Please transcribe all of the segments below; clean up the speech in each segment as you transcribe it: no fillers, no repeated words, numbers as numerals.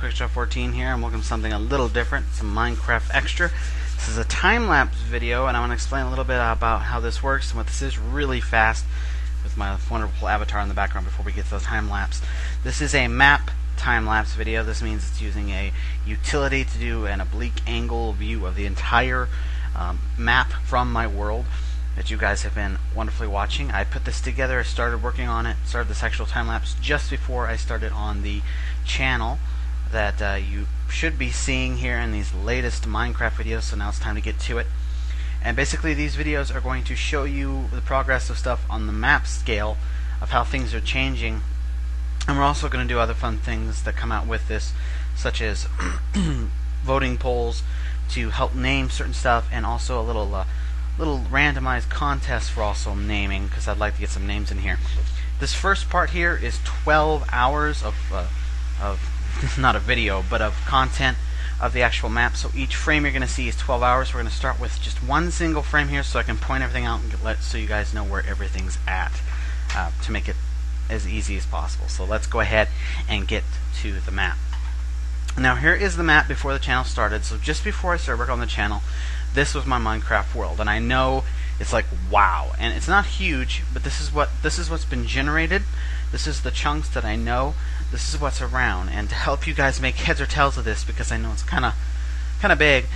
QuickShot14 here, and welcome to something a little different, some Minecraft Extra. This is a time-lapse video, and I want to explain a little bit about how this works and what this is really fast with my wonderful avatar in the background before we get to the time-lapse. This is a map time-lapse video. This means it's using a utility to do an oblique angle view of the entire map from my world that you guys have been wonderfully watching. I put this together, I started working on it, started this actual time-lapse just before I started on the channel that you should be seeing here in these latest Minecraft videos, so now it's time to get to it. And basically these videos are going to show you the progress of stuff on the map scale of how things are changing, and we're also going to do other fun things that come out with this, such as voting polls to help name certain stuff, and also a little randomized contest for also naming, because I'd like to get some names in here. This first part here is 12 hours of not a video, but of content of the actual map. So each frame you're going to see is 12 hours. We're going to start with just one single frame here so I can point everything out and so you guys know where everything's at to make it as easy as possible. So let's go ahead and get to the map. Now here is the map before the channel started. So just before I started working on the channel, this was my Minecraft world, and I know it's like wow, and it's not huge, but this is what's been generated. This is the chunks that I know. This is what's around, and to help you guys make heads or tails of this, because I know it's kind of big.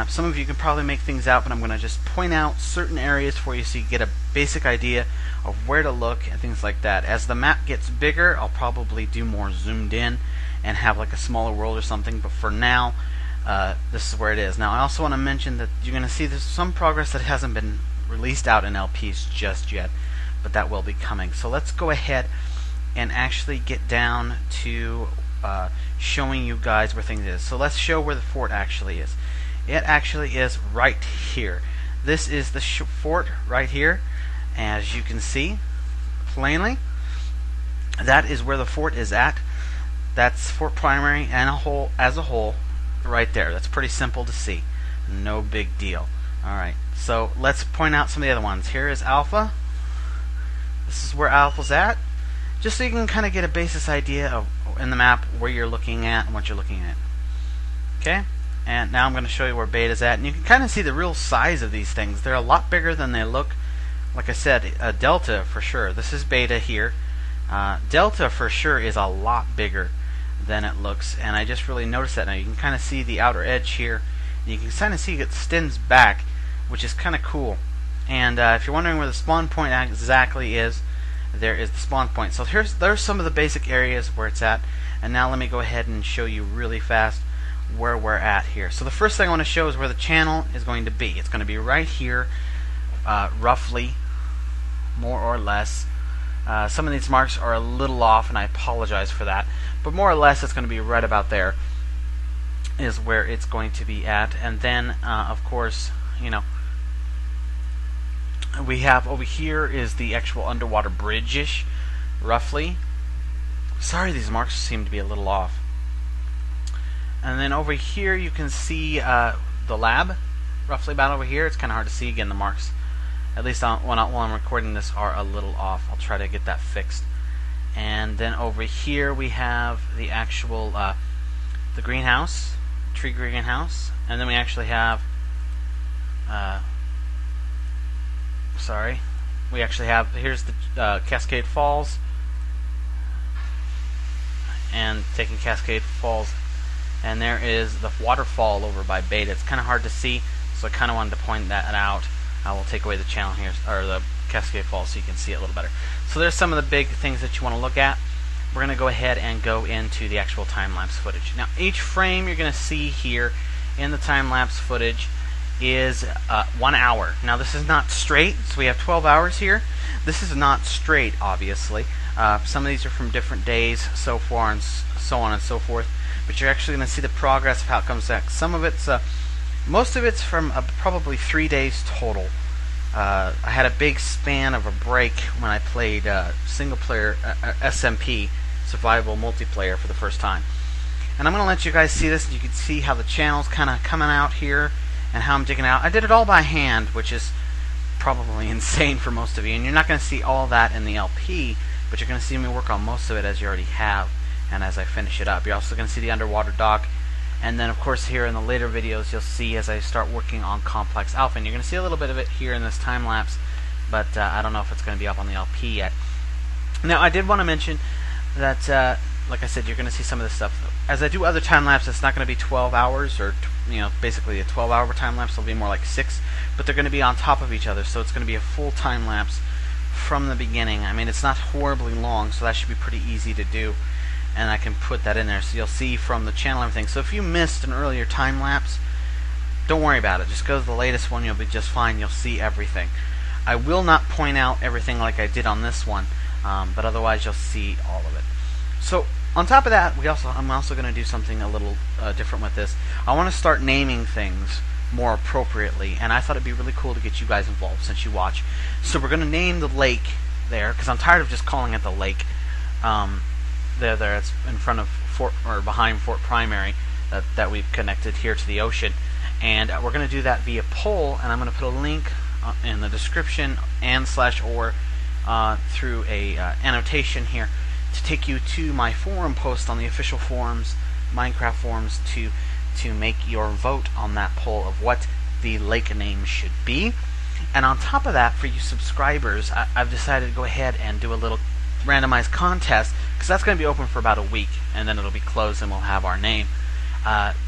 Some of you can probably make things out, but I'm going to just point out certain areas for you so you get a basic idea of where to look and things like that. As the map gets bigger, I'll probably do more zoomed in and have like a smaller world or something, but for now this is where it is. Now I also want to mention that you're going to see there's some progress that hasn't been released out in LPs just yet, but that will be coming. So let's go ahead and actually get down to showing you guys where things is. So let's show where the fort actually is. It actually is right here. This is the fort right here, as you can see plainly. That is where the fort is at. That's Fort Primary and as a whole right there. That's pretty simple to see. No big deal. Alright, so let's point out some of the other ones. Here is Alpha. This is where Alpha's at, just so you can kind of get a basis idea of in the map where you're looking at and what you're looking at. Okay, and now I'm going to show you where Beta's at, and you can kind of see the real size of these things. They're a lot bigger than they look. Like I said, Delta for sure. This is Beta here. Delta for sure is a lot bigger than it looks, and I just really noticed that. Now you can kind of see the outer edge here, and you can kind of see it extends back, which is kind of cool. And if you're wondering where the spawn point exactly is, there is the spawn point. So there's some of the basic areas where it's at, and now let me go ahead and show you really fast where we're at here. So the first thing I want to show is where the channel is going to be. It's going to be right here, roughly, more or less. Some of these marks are a little off, and I apologize for that, but more or less it's going to be right about there is where it's going to be at. And then of course, you know, we have over here is the actual underwater bridge-ish, roughly. Sorry, these marks seem to be a little off. And then over here you can see the lab, roughly about over here. It's kind of hard to see. Again, the marks, at least while I'm recording this, are a little off. I'll try to get that fixed. And then over here we have the actual the greenhouse, tree greenhouse, and then we actually have here's the Cascade Falls, and taking Cascade Falls, and there is the waterfall over by Beta. It's kind of hard to see, so I kind of wanted to point that out. I will take away the channel here, or the Cascade Falls, so you can see it a little better. So there's some of the big things that you want to look at. We're going to go ahead and go into the actual time-lapse footage. Now each frame you're going to see here in the time-lapse footage is 1 hour. Now this is not straight, so we have 12 hours here. This is not straight, obviously. Some of these are from different days, so far and so on and so forth. But you're actually going to see the progress of how it comes back. Some of it's most of it's from probably 3 days total. I had a big span of a break when I played single player SMP survival multiplayer for the first time. And I'm going to let you guys see this, and you can see how the channel's kind of coming out here and how I'm digging out. I did it all by hand, which is probably insane for most of you, and you're not going to see all that in the LP, but you're going to see me work on most of it as you already have. and as I finish it up. You're also going to see the underwater dock, and then of course here in the later videos you'll see as I start working on complex alpha, and you're going to see a little bit of it here in this time lapse, but I don't know if it's going to be up on the LP yet. Now I did want to mention that like I said, you're going to see some of this stuff. As I do other time lapse, it's not going to be 12 hours or basically a 12-hour time lapse. It'll be more like 6, but they're going to be on top of each other, so it's going to be a full time lapse from the beginning. I mean, it's not horribly long, so that should be pretty easy to do, and I can put that in there so you'll see from the channel everything. So if you missed an earlier time lapse, don't worry about it. Just go to the latest one. You'll be just fine. You'll see everything. I will not point out everything like I did on this one, but otherwise you'll see all of it. So on top of that, I'm also going to do something a little different with this. I want to start naming things more appropriately, and I thought it'd be really cool to get you guys involved since you watch. So we're going to name the lake there, because I'm tired of just calling it the lake. There, it's in front of behind Fort Primary that we've connected here to the ocean, and we're going to do that via poll, and I'm going to put a link in the description and /or through a annotation here to take you to my forum post on the official forums, Minecraft forums, to make your vote on that poll of what the lake name should be. And on top of that, for you subscribers, I've decided to go ahead and do a little randomized contest, because that's going to be open for about a week, and then it'll be closed and we'll have our name.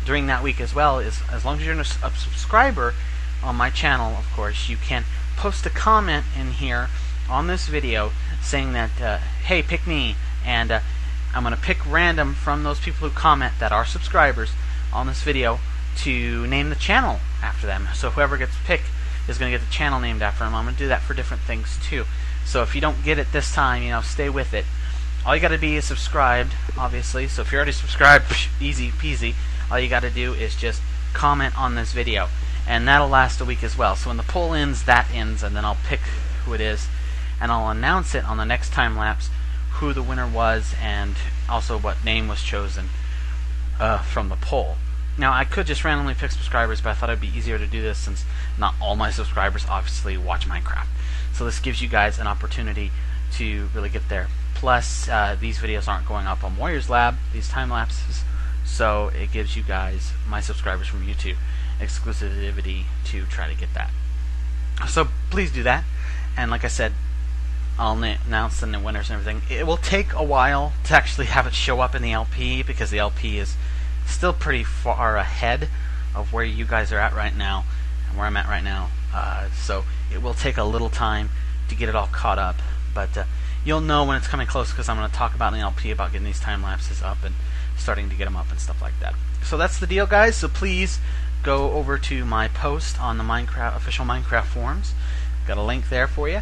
During that week as well, as long as you're a subscriber on my channel, of course, you can post a comment in here on this video saying that, hey, pick me, and I'm going to pick random from those people who comment that are subscribers on this video to name the channel after them. So whoever gets picked is going to get the channel named after them. I'm going to do that for different things too. So if you don't get it this time, stay with it. All you got to be is subscribed, obviously. So if you're already subscribed, easy peasy. All you got to do is just comment on this video, and that'll last a week as well. So when the poll ends, that ends, and then I'll pick who it is, and I'll announce it on the next time lapse who the winner was, and also what name was chosen from the poll. Now I could just randomly pick subscribers, but I thought it'd be easier to do this since not all my subscribers obviously watch Minecraft. So this gives you guys an opportunity to really get there. Plus, these videos aren't going up on Warriors Lab, these time lapses, so it gives you guys, my subscribers from YouTube, exclusivity to try to get that. So please do that, and like I said, I'll announce the winners and everything. It will take a while to actually have it show up in the LP, because the LP is still pretty far ahead of where you guys are at right now and where I'm at right now. So it will take a little time to get it all caught up, but you'll know when it's coming close, because I'm going to talk about in the LP about getting these time lapses up and starting to get them up and stuff like that. So that's the deal, guys. So please go over to my post on the official Minecraft forums. Got a link there for you.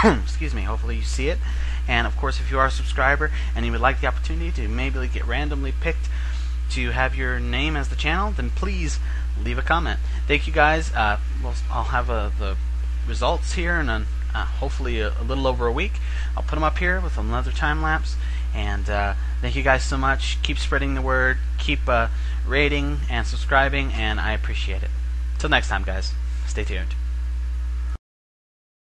Excuse me, hopefully you see it. And of course, if you are a subscriber and you would like the opportunity to maybe get randomly picked to have your name as the channel, then please leave a comment. Thank you guys. I'll have the results here in hopefully a little over a week. I'll put them up here with another time lapse. And thank you guys so much. Keep spreading the word, keep rating and subscribing, and I appreciate it. Till next time, guys, stay tuned.